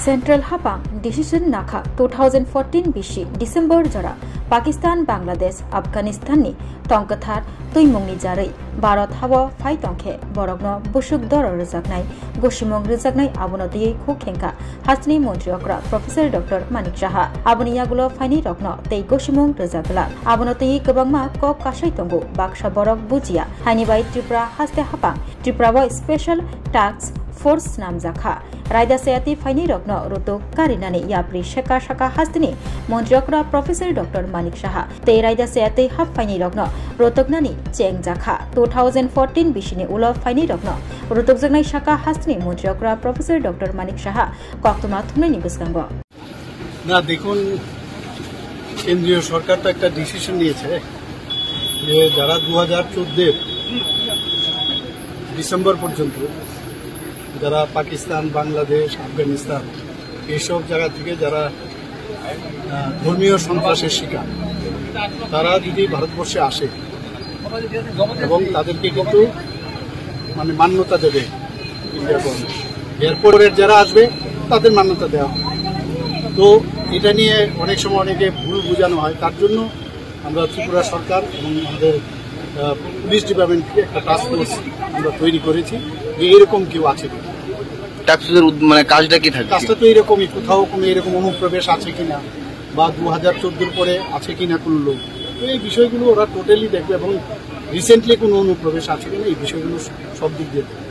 Central Hapang Decision Nakha 2014 bishi December jara Pakistan Bangladesh Afghanistan ni tongkathar tuimungni jarai Bharat hawa phai tongkhe borogno busuk dor rojaknai goshimong rojaknai abonotiyei khukhenka hasni mantri okra Professor Dr. Manik Saha aboni yagulo phaini rokno tei goshimong rojakla abonotiyei kwbangma kok kasai tongo baksa borok bujia haini bai Tripura haste Hapang Tripura wa Special Task Force namjakha Raida Sayati Faini Rokno Roto Karinani Yapri Shaka Shaka Hastini Montriokra Professor Dr. Manik Saha Te Raida Sayati Hap Faini Rokno Rotognani Cheng Jakha 2014 Bishini Ulo Faini Rokno Rotokjagnai Shaka Hastini Montriokra Professor Dr. Manik Saha Koktoma Thumnaini Buskango না দেখুন কেন্দ্রীয় সরকার তো একটা decision নিয়েছে যে যারা 2014 December পর্যন্ত যারা পাকিস্তান বাংলাদেশ আফগানিস্তান এইসব জায়গা থেকে যারা ধর্মীয় সন্ত্রাসের শিকার তারা যদি ভারতবর্ষে আসে এবং তাদেরকে কিন্তু মানে মান্যতা দেবে ইন্ডিয়া গভর্নমেন্ট এরপরের যারা আসবে তাদের মান্যতা দেওয়া হবে তো এটা নিয়ে অনেক সময় অনেকে ভুল বোঝানো হয় তার জন্য আমরা ত্রিপুরা সরকার এবং আমাদের পুলিশ ডিপার্টমেন্ট থেকে একটা টাস্ক ফোর্স আমরা তৈরি করেছি যে এরকম কেউ আছে কিনা মানে কাজটা কি থাকে কাজটা তো এরকমই কোথাও কোনো এরকম অনুপ্রবেশ আছে কিনা বা 2014 পরে আছে কিনা কোনো লোক তো এই বিষয়গুলো ওরা টোটালি দেখবে এবং রিসেন্টলি কোনো অনুপ্রবেশ আছে কিনা এই বিষয়গুলো সব দিক দিয়ে দেখবে